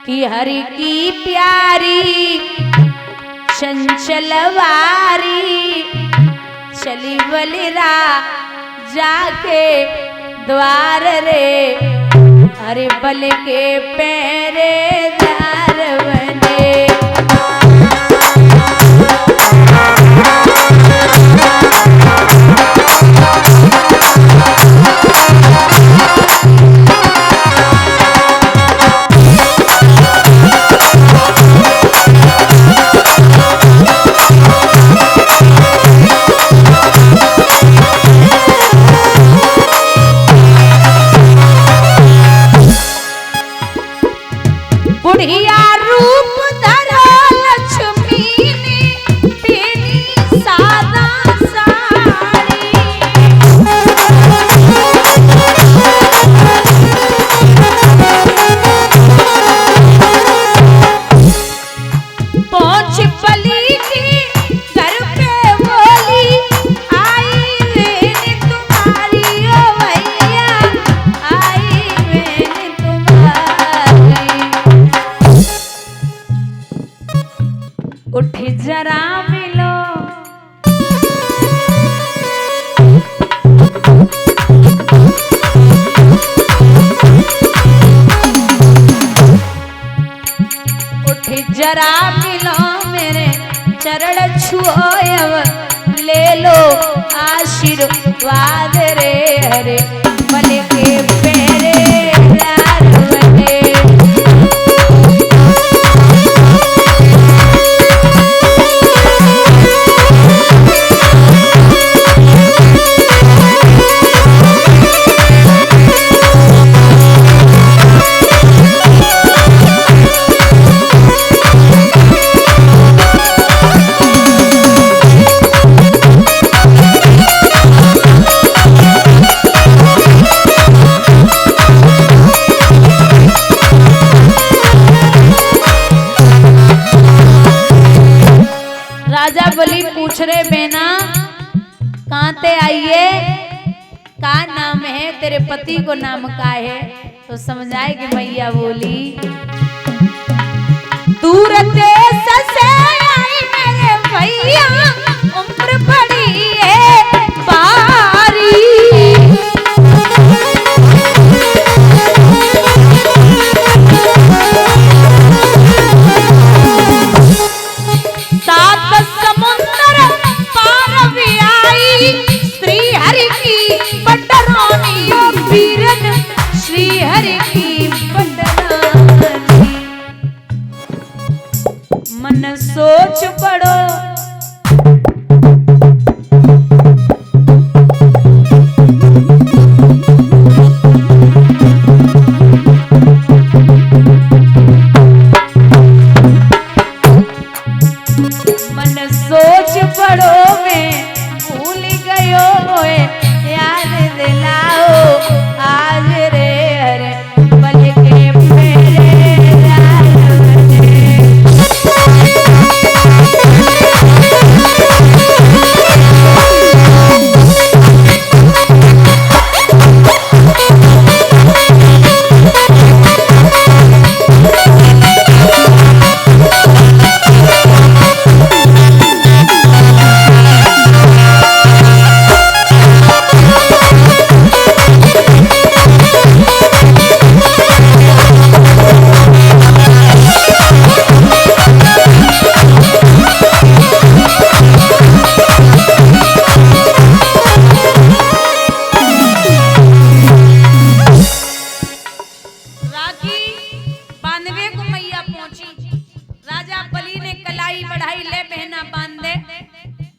कि हरि की प्यारी चंचलवारी चली बलिरा जाके द्वार रे, हरे बल के पहरेदार बने। बुढ़िया रूप धरो लक्ष्मी ने पीली सादा साड़ी, पहुंच पली की घर पे बोली आई मैंने तुम्हारी ओ भैया, आई मैंने तुम्हारी, उठ जरा मिलो। उठ जरा मिलो मेरे चरण छुओ, अब ले लो आशीर्वाद रे, हरे बल के पहरेदार बने। राजा बलि पूछ रहे बेना कहाँ ते आइए, का नाम है तेरे पति को, नाम का है? तो समझाए कि मैया बोली दूर देश से आई मेरे भैया, उम्र बड़ी है बारी, सात समुद्र पार भी आई, श्री हरि की बटरानी ओ वीरन, श्री हरि की बटरानी, मन सोच पड़ो में भूल गयो होए, याद दिलाओ आज रे, हरे बल के पहरेदार बने।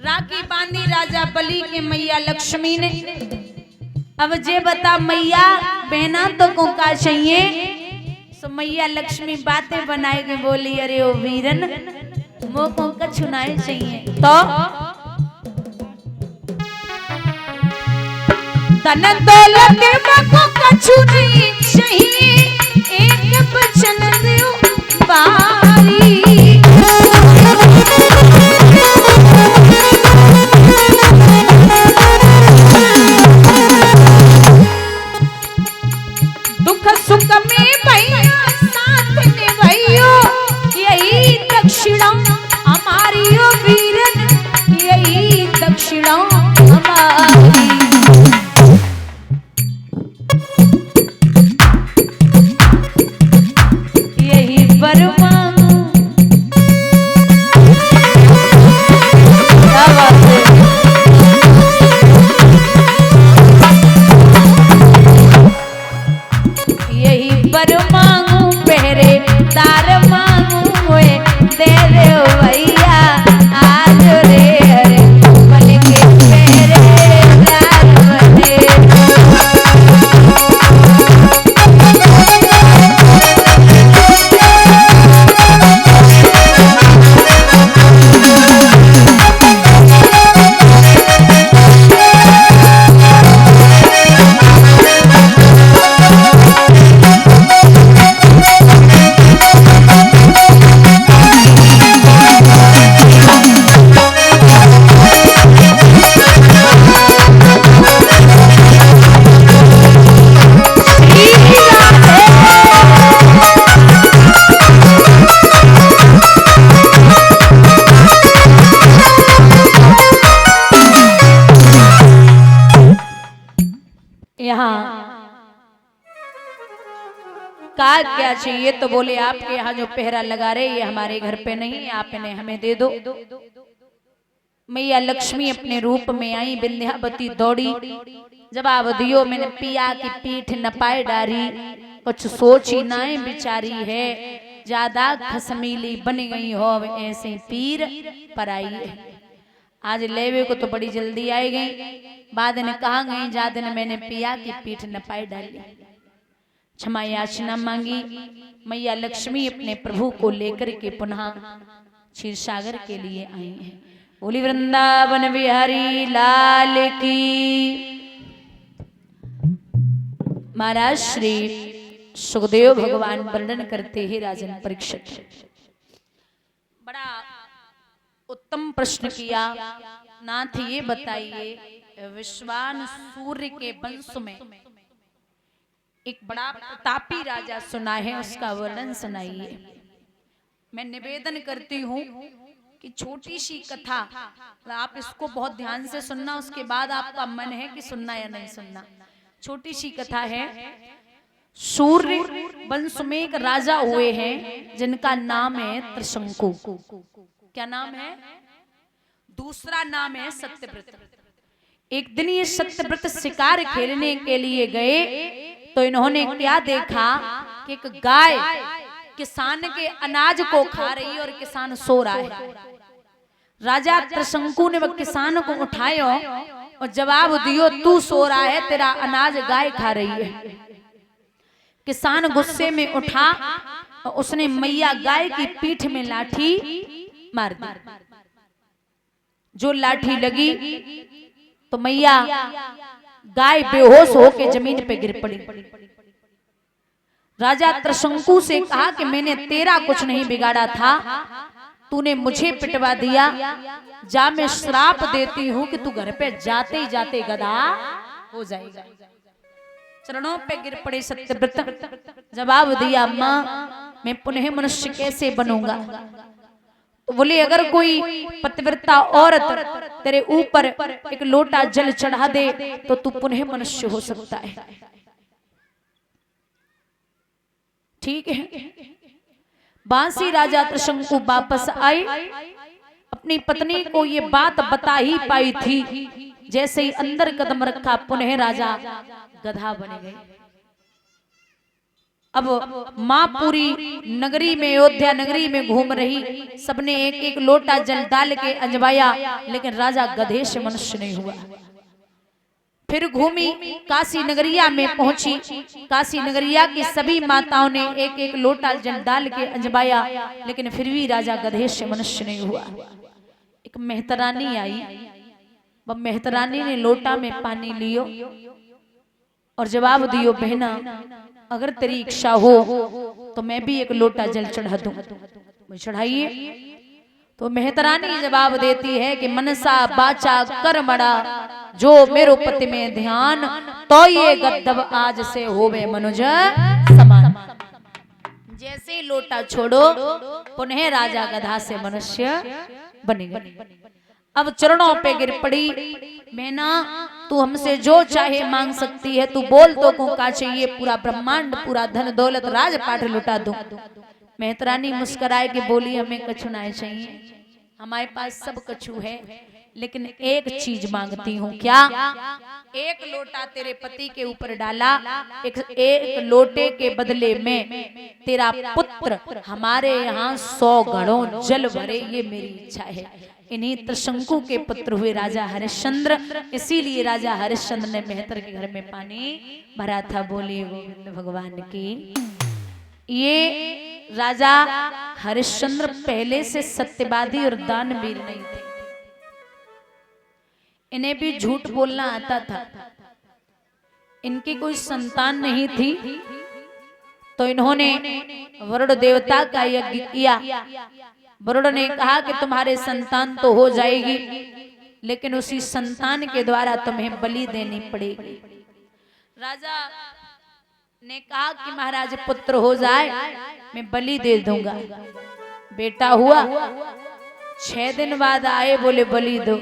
राखी बांधी राजा बलि के मैया लक्ष्मी ने। अब जे बता मैया बहना तो को का चाहिए, सो मैया लक्ष्मी बातें बनाए के बोली अरे ओ वीरन मो को कछु नहीं चाहिए, तो धन दौलत को कछु नहीं चाहिए, एक बचन दो बारी, दुख सुख में भैया साथ निभाई, कहा क्या चाहिए, तो बोले आपके यहाँ जो पहरा लगा रहे ये हमारे घर पे नहीं, आप इन्हें हमें दे दो। मैया लक्ष्मी अपने रूप में आई, विंध्यावती दौड़ी, जवाब दियो मैंने पिया की पीठ न पाए डारी, कुछ सोची नाए बिचारी है, ज्यादा खसमीली बन गई हो ऐसे पीर पराई है। आज लेवे को तो बड़ी जल्दी आई गई, बाद ने कहा गई जा दिन मैंने पिया की पीठ न पाए डाली। क्षमा याचना मांगी, मैया लक्ष्मी अपने प्रभु को लेकर के पुनः क्षीर सागर के लिए आई हैं। बोली वृंदावन बिहारी लाल की। महाराज श्री सुखदेव भगवान वर्णन करते हैं राजन परीक्षित, बड़ा उत्तम प्रश्न किया। नाथ ये बताइए, विश्वान सूर्य के वंश में एक बड़ा प्रतापी राजा सुना है, उसका वर्णन सुनाइए। मैं निवेदन करती हूँ कि छोटी सी कथा, आप इसको बहुत ध्यान से सुनना, उसके बाद आपका मन है कि सुनना या नहीं सुनना। छोटी सी कथा है। सूर्य वंश में एक राजा हुए हैं जिनका नाम है त्रिशंकु। क्या नाम है? दूसरा नाम है सत्यव्रत। एक दिन ये सत्यव्रत शिकार खेलने के लिए गए तो इन्होंने क्या देखा कि एक गाय किसान के अनाज को खा रही है और किसान सो रहा है। राजा त्रिशंकु ने वह किसान को उठाया और जवाब दियो, तू सो रहा है, तेरा अनाज गाय खा रही है। किसान गुस्से में उठा और उसने मैया गाय की पीठ में लाठी मार दी। जो लाठी लगी तो मैया गाय बेहोश होकर जमीन पे गिर पड़ी। राजा त्रिशंकु से कहा कि मैंने तेरा कुछ नहीं बिगाड़ा था, तूने मुझे पिटवा दिया, जा मैं श्राप देती हूँ कि तू घर पे जाते ही जाते गधा हो जाएगा। चरणों पे गिर पड़े सत्यव्रत, जवाब दिया, माँ मैं पुनः मनुष्य कैसे बनूंगा? तो बोले अगर कोई पतिव्रता औरत तेरे ऊपर एक लोटा जल चढ़ा दे तो तू पुनः मनुष्य हो सकता है। ठीक है। बांसी राजा त्रिशंकु वापस आए, अपनी पत्नी को ये बात बता ही पाई थी, जैसे ही अंदर कदम रखा पुनः राजा गधा बन गए। अब माँ पूरी नगरी में, अयोध्या नगरी में घूम रही, सबने एक एक लोटा जल डाल के अंजवाया, लेकिन राजा गधे से मनुष्य नहीं हुआ। फिर घूमी, काशी नगरिया में पहुंची, काशी नगरिया की सभी माताओं ने एक एक लोटा जल डाल के अंजवाया, लेकिन फिर भी राजा गधे से मनुष्य नहीं हुआ। एक मेहतरानी आई, वह मेहतरानी ने लोटा में पानी लियो और जवाब दियो, बहना अगर तेरी इच्छा हो तो मैं भी एक लोटा जल चढ़ा दूं। चढ़ाइए। तो मेहतरानी जवाब देती है कि मनसा बाचा कर्मणा जो मेरो पति में ध्यान, तो ये गद्धब आज से होवे मनुज समान। जैसे लोटा छोड़ो पुनः राजा गधा से मनुष्य बनेगा। अब चरणों पे गिर पड़ी, बहना तू हमसे जो चाहे मांग सकती है, तू बोल तो को का चाहिए, पूरा ब्रह्मांड, पूरा धन दौलत राजपाट लुटा दूं। मेहतरानी मुस्कुराए के बोली, हमें कछु नहीं चाहिए, हमारे पास सब कछु है, लेकिन एक चीज मांगती हूँ। क्या? एक लोटा तेरे पति के ऊपर डाला, एक लोटे के बदले में तेरा पुत्र हमारे यहाँ 100 घड़ों जल भरे, ये मेरी इच्छा है। इन्हीं त्रिशंकु के पुत्र हुए राजा हरिश्चंद्र, इसीलिए राजा हरिश्चंद्र ने मेहतर के घर में पानी भरा था। बोले गोविंद भगवान की। ये राजा हरिश्चंद्र पहले से सत्यवादी और दानवीर नहीं थे, इन्हें भी झूठ बोलना आता था। इनकी कोई संतान नहीं थी, तो इन्होंने वरुण देवता का यज्ञ किया। वरुण ने कहा कि तुम्हारे संतान तो हो जाएगी, लेकिन उसी संतान के द्वारा तुम्हें बलि देनी पड़ेगी। राजा ने कहा कि महाराज पुत्र हो जाए मैं बलि दे दूंगा। बेटा हुआ, 6 दिन बाद आए, बोले बलि दो।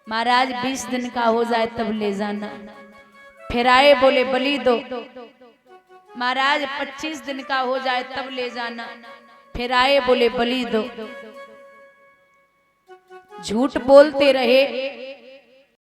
महाराज 20 दिन का हो जाए तब ले जाना। फिर आए, बोले बलि दो। महाराज 25 दिन का हो जाए तब ले जाना। फिर आए बोले बलि दो। झूठ बोलते रहे